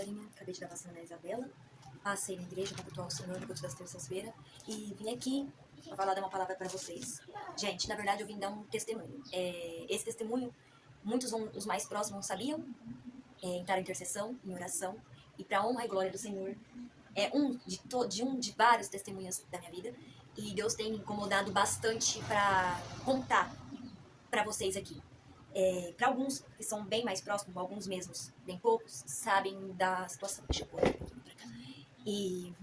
Carolinha, acabei de dar vacina na Isabela, passei na igreja para cultuar o Senhor no culto das terças-feiras e vim aqui para falar de uma palavra para vocês. Gente, na verdade eu vim dar um testemunho. Esse testemunho, muitos os mais próximos sabiam, entrar em intercessão, em oração, e para a honra e glória do Senhor, é um de vários testemunhos da minha vida, e Deus tem me incomodado bastante para contar para vocês aqui. Para alguns que são bem mais próximos, alguns mesmos, bem poucos, sabem da situação. Deixa eu pôr um pouquinho pra cá. E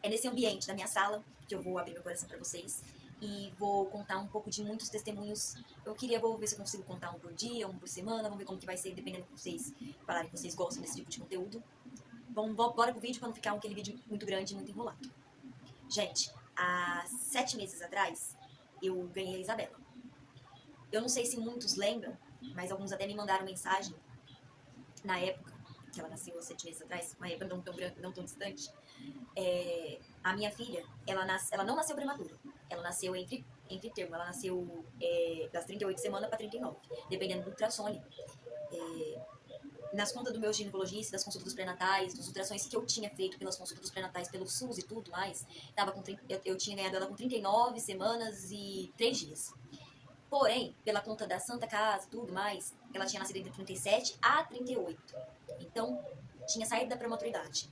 é nesse ambiente da minha sala que eu vou abrir meu coração para vocês e vou contar um pouco de muitos testemunhos. Vou ver se eu consigo contar um por dia, um por semana, vamos ver como que vai ser, dependendo do que vocês falarem que vocês gostam desse tipo de conteúdo. Bora pro vídeo para não ficar aquele vídeo muito grande e muito enrolado. Gente, há 7 meses atrás, eu ganhei a Isabela. Eu não sei se muitos lembram, mas alguns até me mandaram mensagem na época que ela nasceu, há 7 meses atrás, uma época não tão distante. A minha filha, ela não nasceu prematura, ela nasceu entre termo, ela nasceu das 38 semanas para 39, dependendo do ultrassone. Nas contas do meu ginecologista, das consultas pré-natais, dos ultrassons que eu tinha feito pelas consultas pré-natais, pelo SUS e tudo mais, eu tinha ganhado ela com 39 semanas e 3 dias. Porém, pela conta da Santa Casa e tudo mais, ela tinha nascido entre 37 a 38. Então, tinha saído da prematuridade.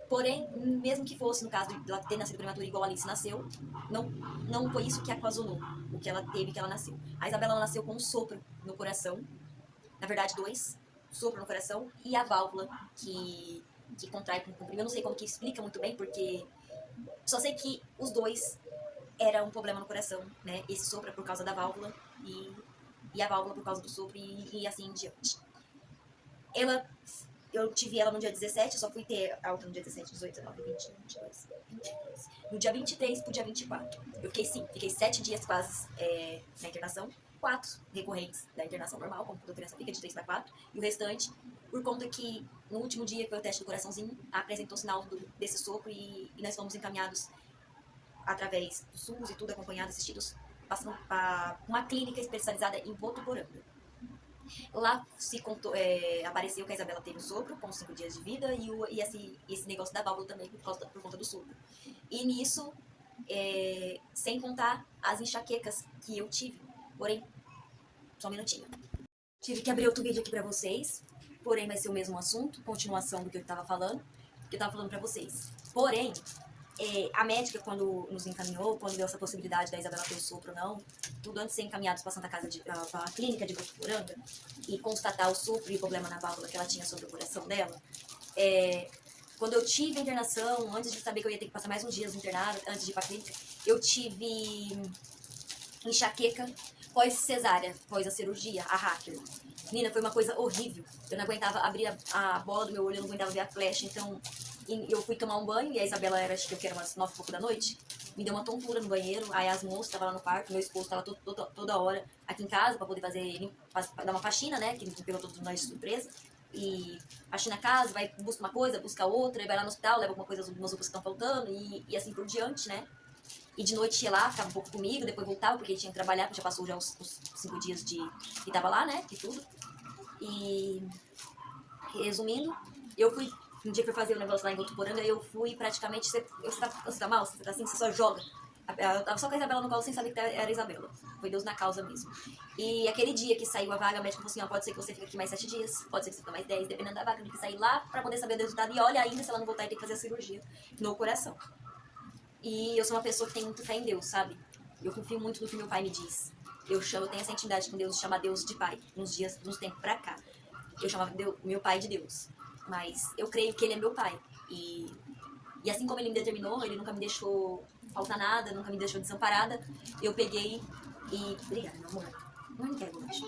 Porém, mesmo que fosse no caso de ela ter nascido prematura igual a Alice nasceu, não foi isso que ocasionou o que ela teve, que ela nasceu. A Isabela ela nasceu com um sopro no coração, na verdade 2, sopro no coração, e a válvula que contrai com o comprimido. Eu não sei como que explica muito bem, porque só sei que os dois era um problema no coração, né? Esse sopro é por causa da válvula e a válvula por causa do sopro e assim em diante. Eu tive ela no dia 17, eu só fui ter alta no dia 17, 18, 19, 20, 22, 23. No dia 23 pro dia 24. Eu fiquei 7 dias quase na internação, 4 recorrentes da internação normal, como toda criança fica, de 3 para 4, e o restante, por conta que no último dia que foi o teste do coraçãozinho, apresentou sinal desse sopro e nós fomos encaminhados através do SUS e tudo acompanhado, assistidos, passando para uma clínica especializada em Votuporanga. Lá apareceu que a Isabela teve o sopro com 5 dias de vida e esse negócio da válvula também por conta do sopro. E nisso, sem contar as enxaquecas que eu tive. Porém, só um minutinho. Tive que abrir outro vídeo aqui pra vocês, porém vai ser o mesmo assunto, continuação do que eu tava falando pra vocês. Porém, a médica, quando nos encaminhou, quando deu essa possibilidade da Isabela ter o sopro ou não, tudo antes de ser encaminhados para a Santa Casa, para a clínica de Votuporanga, e constatar o sopro e o problema na válvula que ela tinha sobre o coração dela, quando eu tive a internação, antes de saber que eu ia ter que passar mais uns dias internada, antes de ir para a clínica, eu tive enxaqueca pós-cesárea, pós a cirurgia, a hacker. Menina, foi uma coisa horrível. Eu não aguentava abrir a bola do meu olho, eu não aguentava ver a flecha, então eu fui tomar um banho e a Isabela era, acho que era umas 9 e pouco da noite, me deu uma tontura no banheiro, aí as moças estavam lá no quarto, meu esposo estava toda hora aqui em casa para poder dar uma faxina, né, que ele pegou todos nós de surpresa, e faxina a casa, busca uma coisa, busca outra, vai lá no hospital, leva alguma coisa, umas roupas que estão faltando, e assim por diante, né. E de noite ia lá, ficava um pouco comigo, depois voltava, porque ele tinha que trabalhar, porque já passou já os 5 dias que tava lá, né, de tudo. E, resumindo, eu fui, no dia que eu fui fazer o negócio lá em Votuporanga, eu fui praticamente, você tá mal, você tá assim, você só joga. Eu tava só com a Isabela no colo sem saber que era a Isabela. Foi Deus na causa mesmo. E aquele dia que saiu a vaga, a médica falou assim, ó, pode ser que você fique aqui mais 7 dias, pode ser que você fique mais 10, dependendo da vaga, tem que sair lá pra poder saber o resultado. E olha ainda, se ela não voltar, tem que fazer a cirurgia no coração. E eu sou uma pessoa que tem muito fé em Deus, sabe? Eu confio muito no que meu pai me diz. Eu tenho essa intimidade com Deus, de chamar Deus de pai, uns tempos pra cá. Eu chamava meu pai de Deus. Mas eu creio que ele é meu pai. E assim como ele me determinou, ele nunca me deixou faltar nada, nunca me deixou desamparada. Eu peguei e... Obrigada, meu amor. Não quero bolacha.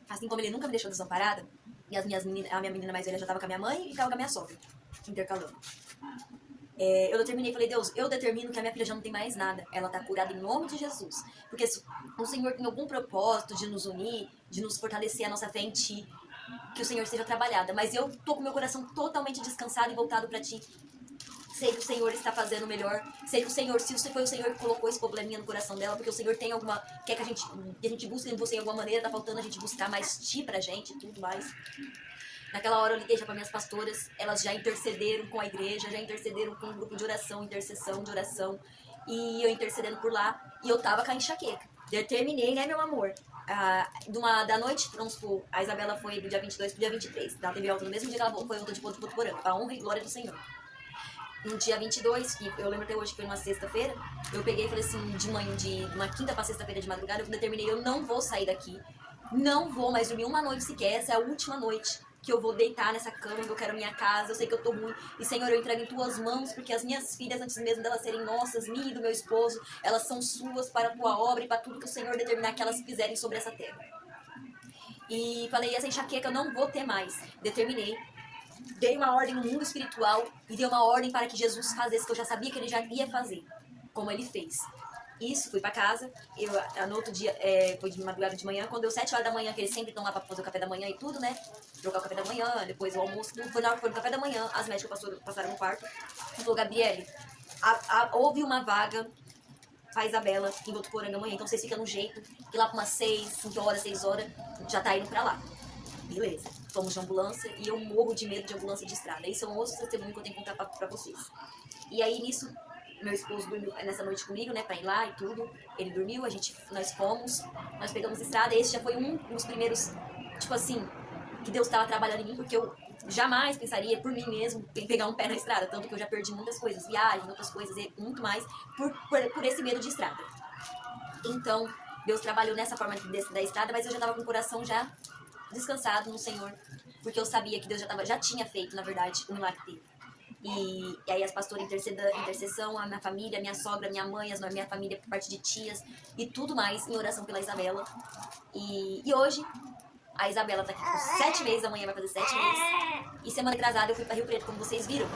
Assim como ele nunca me deixou desamparada, e a minha menina mais velha já estava com a minha mãe e ficava com a minha sogra, intercalando. Eu determinei, falei, Deus, eu determino que a minha filha já não tem mais nada. Ela tá curada em nome de Jesus. Porque o Senhor tem algum propósito de nos unir, de nos fortalecer a nossa fé em Ti, que o Senhor seja trabalhada. Mas eu tô com meu coração totalmente descansado e voltado pra Ti. sei que o Senhor está fazendo o melhor. Sei que o Senhor, se foi o Senhor que colocou esse probleminha no coração dela, porque o Senhor tem alguma... Quer que a gente busque em você em alguma maneira, tá faltando a gente buscar mais ti pra gente e tudo mais. Naquela hora eu liguei já para minhas pastoras, elas já intercederam com a igreja, já intercederam com um grupo de oração, intercessão, de oração, e eu intercedendo por lá, e eu tava com a enxaqueca. Determinei, né, meu amor? Da noite, vamos supor, a Isabela foi do dia 22 pro dia 23, ela teve alta no mesmo dia que ela foi alta de Votuporanga, pra honra e glória do Senhor. No dia 22, que eu lembro até hoje que foi uma sexta-feira, eu peguei e falei assim, de manhã, de uma quinta pra sexta-feira de madrugada, eu determinei, eu não vou sair daqui, não vou mais dormir uma noite sequer, essa é a última noite que eu vou deitar nessa cama, eu quero minha casa, eu sei que eu tô ruim, e Senhor, eu entrego em tuas mãos, porque as minhas filhas, antes mesmo delas serem nossas, minha e do meu esposo, elas são suas para a tua obra e para tudo que o Senhor determinar que elas fizerem sobre essa terra. E falei, essa enxaqueca eu não vou ter mais. Determinei, dei uma ordem no mundo espiritual e dei uma ordem para que Jesus fizesse, que eu já sabia que ele já ia fazer, como ele fez. Isso, fui pra casa, no outro dia, foi de madrugada de manhã, quando deu 7 horas da manhã, que eles sempre estão lá pra fazer o café da manhã e tudo, né? Trocar o café da manhã, depois o almoço, tudo. Foi na hora que foi no café da manhã, as médicas passaram no quarto. Falou, Gabriele, houve uma vaga pra Isabela em Votuporanga amanhã, então vocês ficam no jeito, que lá pra umas 6, 5 horas, 6 horas, já tá indo pra lá. Beleza, fomos de ambulância e eu morro de medo de ambulância de estrada. Isso é um outro testemunho que eu tenho que contar pra vocês. E aí, nisso, meu esposo dormiu nessa noite comigo, né, pra ir lá e tudo. Ele dormiu, nós fomos, nós pegamos a estrada. Esse já foi um dos primeiros, tipo assim, que Deus estava trabalhando em mim, porque eu jamais pensaria por mim mesmo em pegar um pé na estrada. Tanto que eu já perdi muitas coisas, viagens, outras coisas, e muito mais, por esse medo de estrada. Então, Deus trabalhou nessa forma da estrada, mas eu já estava com o coração já descansado no Senhor, porque eu sabia que Deus já tinha feito, na verdade, o milagre dele. E aí as pastoras intercessão, a minha família, a minha sogra, minha mãe, a minha família por parte de tias e tudo mais em oração pela Isabela. E hoje a Isabela tá aqui com 7 meses, amanhã vai fazer 7 meses. E semana atrasada eu fui pra Rio Preto, como vocês viram.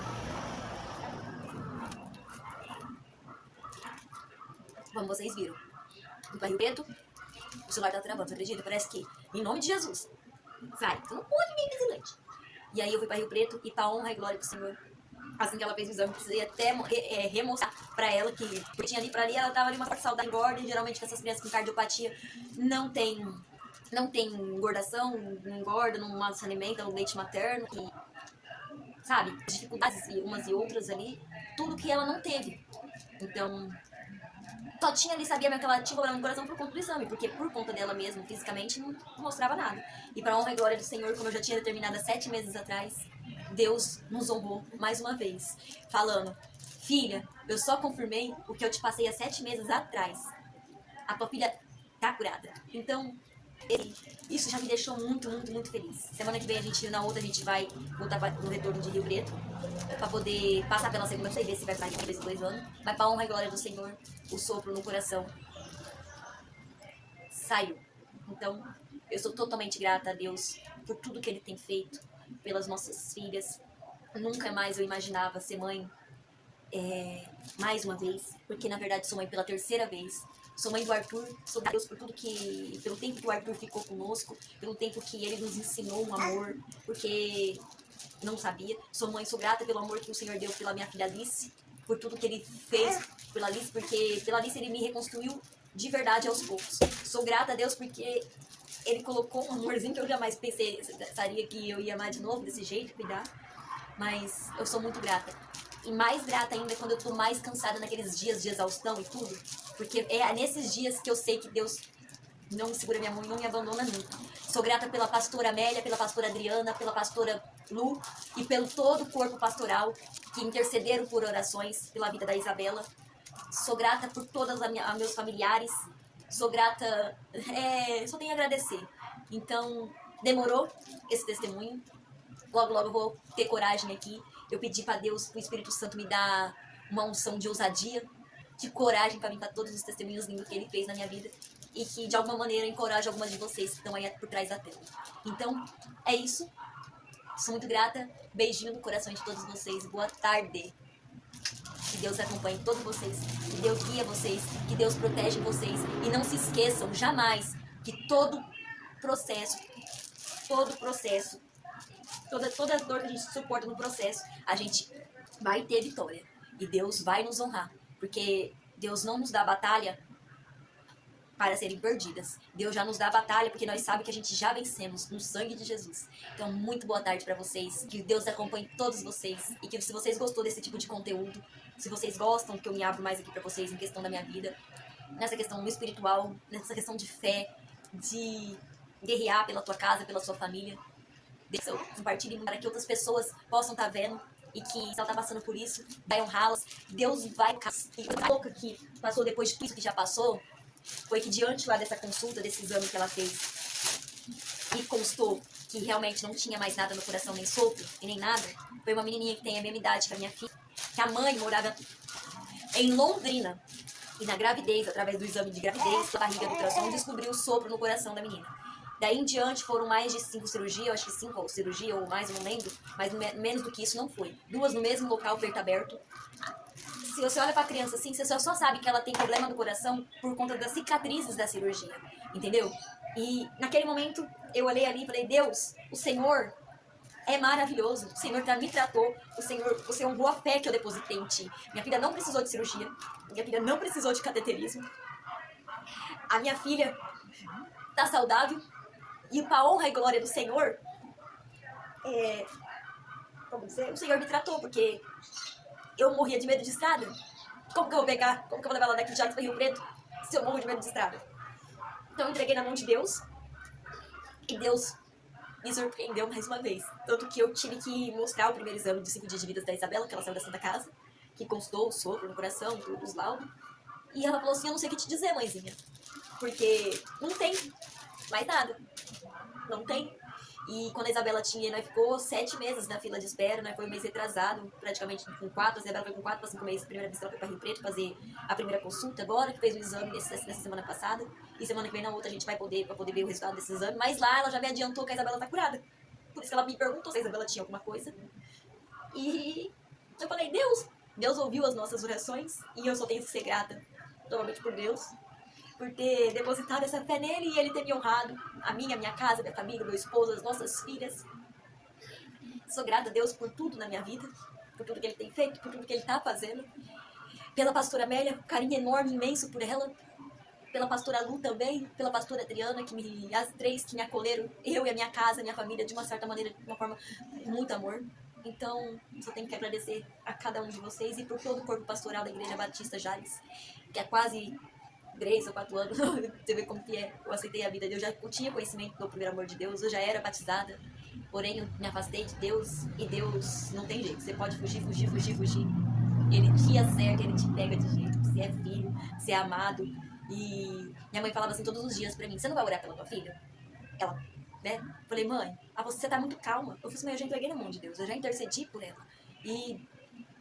Como vocês viram. Fui pra Rio Preto, o celular tá travando, você acredita? Parece que, em nome de Jesus, sai, tu não pode vir vigilante. E aí eu fui pra Rio Preto e pra honra e glória do Senhor. Assim que ela fez o exame, precisei até remostrar pra ela que eu tinha ali pra ali, ela tava ali uma forte saudade engorda, e geralmente com essas crianças com cardiopatia não tem engordação, não engorda, não se alimenta no leite materno, e, sabe, dificuldades umas e outras ali, tudo que ela não teve. Então, só tinha ali, sabia mesmo que ela tinha problema no coração por conta do exame, porque por conta dela mesma, fisicamente, não mostrava nada. E pra honra e glória do Senhor, como eu já tinha determinado há 7 meses atrás, Deus nos honrou mais uma vez, falando, filha, eu só confirmei o que eu te passei há 7 meses atrás. A tua filha tá curada. Então, isso já me deixou muito, muito, muito feliz. Semana que vem, na outra, a gente vai voltar no retorno de Rio Preto, pra poder passar pela segunda vez, ver se vai pra Rio esses 2 anos. Mas pra honra e glória do Senhor, o sopro no coração saiu. Então, eu sou totalmente grata a Deus por tudo que Ele tem feito, pelas nossas filhas. Nunca mais eu imaginava ser mãe mais uma vez, porque na verdade sou mãe pela 3ª vez. Sou mãe do Arthur, sou grata a Deus por tudo pelo tempo que o Arthur ficou conosco, pelo tempo que ele nos ensinou um amor, porque não sabia. Sou mãe, sou grata pelo amor que o Senhor deu pela minha filha Alice, por tudo que Ele fez pela Alice, porque pela Alice Ele me reconstruiu de verdade aos poucos. Sou grata a Deus porque Ele colocou um amorzinho que eu jamais pensaria que eu ia amar de novo desse jeito, cuidar. Mas eu sou muito grata. E mais grata ainda quando eu tô mais cansada naqueles dias de exaustão e tudo. Porque é nesses dias que eu sei que Deus não me segura minha mão e não me abandona nunca. Sou grata pela pastora Amélia, pela pastora Adriana, pela pastora Lu e pelo todo o corpo pastoral que intercederam por orações pela vida da Isabela. Sou grata por todos os meus familiares. Sou grata, só tenho a agradecer. Então, demorou esse testemunho. Logo, logo eu vou ter coragem aqui. Eu pedi para Deus, pro Espírito Santo me dar uma unção de ousadia, de coragem para vir para todos os testemunhos lindos que Ele fez na minha vida e que de alguma maneira encoraje algumas de vocês que estão aí por trás da tela. Então, é isso. Sou muito grata. Beijinho no coração de todos vocês. Boa tarde. Que Deus acompanhe todos vocês, que Deus guia vocês, que Deus protege vocês. E não se esqueçam jamais que todo processo, toda dor que a gente suporta no processo, a gente vai ter vitória. E Deus vai nos honrar, porque Deus não nos dá batalha para serem perdidas. Deus já nos dá a batalha porque nós sabemos que a gente já vencemos no sangue de Jesus. Então, muito boa tarde para vocês. Que Deus acompanhe todos vocês. E que se vocês gostou desse tipo de conteúdo, se vocês gostam que eu me abro mais aqui para vocês em questão da minha vida, nessa questão espiritual, nessa questão de fé, de guerrear pela tua casa, pela sua família, compartilhe para que outras pessoas possam estar vendo e que se ela está passando por isso, vai honrá-las. Deus vai... E a louca que passou depois de tudo isso que já passou, foi que diante lá dessa consulta, desse exame que ela fez, e constou que realmente não tinha mais nada no coração, nem sopro e nem nada, foi uma menininha que tem a mesma idade que a minha filha, que a mãe morava em Londrina, e na gravidez, através do exame de gravidez, da barriga do ultrassom, descobriu o sopro no coração da menina. Daí em diante foram mais de 5 cirurgias, eu acho que 5 cirurgias ou mais, eu não lembro, mas menos do que isso não foi. 2 no mesmo local, peito aberto. Se você olha pra criança assim, você só sabe que ela tem problema no coração por conta das cicatrizes da cirurgia, entendeu? E naquele momento eu olhei ali e falei, Deus, o Senhor é maravilhoso, o Senhor já me tratou, o Senhor, você honrou a fé que eu depositei em ti. Minha filha não precisou de cirurgia, minha filha não precisou de cateterismo, a minha filha tá saudável e pra honra e glória do Senhor, como dizer, o Senhor me tratou, porque eu morria de medo de estrada. Como que eu vou pegar? Como que eu vou levar ela daqui de Jales para Rio Preto se eu morro de medo de estrada? Então eu entreguei na mão de Deus e Deus me surpreendeu mais uma vez. Tanto que eu tive que mostrar o primeiro exame de 5 dias de vida da Isabela, que ela saiu da Santa Casa, que constou o sopro no coração, tudo, os laudos. E ela falou assim, eu não sei o que te dizer, mãezinha, porque não tem mais nada. Não tem. E quando a Isabela tinha, nós ficou 7 meses na fila de espera, nós foi um mês retrasado, praticamente com 4, a Isabela foi com 4 para 5 meses, a primeira vez que ela foi para Rio Preto fazer a primeira consulta, agora que fez o exame nessa semana passada, e semana que vem na outra a gente vai poder ver o resultado desse exame, mas lá ela já me adiantou que a Isabela tá curada. Por isso que ela me perguntou se a Isabela tinha alguma coisa. E eu falei, Deus ouviu as nossas orações, e eu só tenho que ser grata, totalmente por Deus, por ter depositado essa fé nele e ele ter me honrado, a minha casa, minha família, meu esposo, as nossas filhas. Sou grata a Deus por tudo na minha vida, por tudo que ele tem feito, por tudo que ele está fazendo. Pela pastora Amélia, carinho enorme, imenso por ela. Pela pastora Lu também, pela pastora Adriana, as 3 que me acolheram, eu e a minha casa, a minha família, de uma certa maneira, de uma forma com muito amor. Então, só tenho que agradecer a cada um de vocês e por todo o corpo pastoral da Igreja Batista Jales, que é quase 3 ou 4 anos, você vê como que é, eu aceitei a vida de Deus, eu tinha conhecimento do primeiro amor de Deus, eu já era batizada, porém eu me afastei de Deus, e Deus não tem jeito, você pode fugir, ele te acerta, ele te pega de jeito, você é filho, você é amado, e minha mãe falava assim todos os dias pra mim, você não vai orar pela tua filha? Ela, né, falei, mãe, você tá muito calma, eu falei assim, mãe, eu já entreguei na mão de Deus, eu já intercedi por ela, e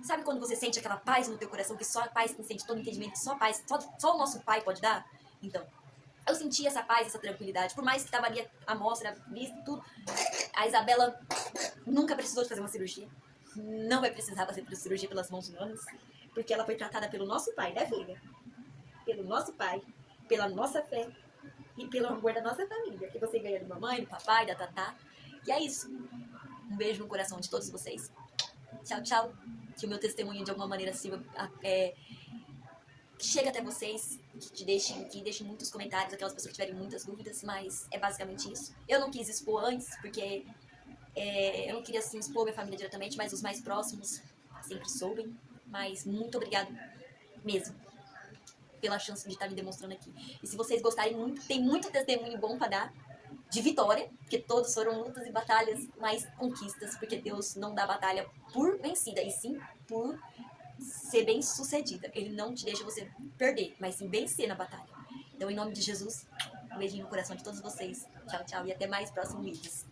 sabe quando você sente aquela paz no teu coração, que só a paz que sente todo entendimento, que só a paz, só o nosso Pai pode dar? Então, eu senti essa paz, essa tranquilidade, por mais que estava ali a amostra, vista, tudo. A Isabela nunca precisou de fazer uma cirurgia, não vai precisar fazer cirurgia pelas mãos humanas, porque ela foi tratada pelo nosso Pai, né, filha? Pelo nosso Pai, pela nossa fé e pelo amor da nossa família, que você ganha da mamãe, do papai, da tatá. E é isso. Um beijo no coração de todos vocês. Tchau, tchau. Que o meu testemunho de alguma maneira sirva, que chegue até vocês, que deixem muitos comentários, aquelas pessoas que tiverem muitas dúvidas, mas é basicamente isso. Eu não quis expor antes, porque eu não queria assim, expor minha família diretamente, mas os mais próximos sempre soubem. Mas muito obrigado mesmo pela chance de estar me demonstrando aqui. E se vocês gostarem muito, tem muito testemunho bom para dar, de vitória, porque todos foram lutas e batalhas, mas conquistas, porque Deus não dá batalha por vencida, e sim por ser bem sucedida. Ele não te deixa você perder, mas sim vencer na batalha. Então, em nome de Jesus, um beijinho no coração de todos vocês. Tchau, tchau, e até mais próximos vídeos.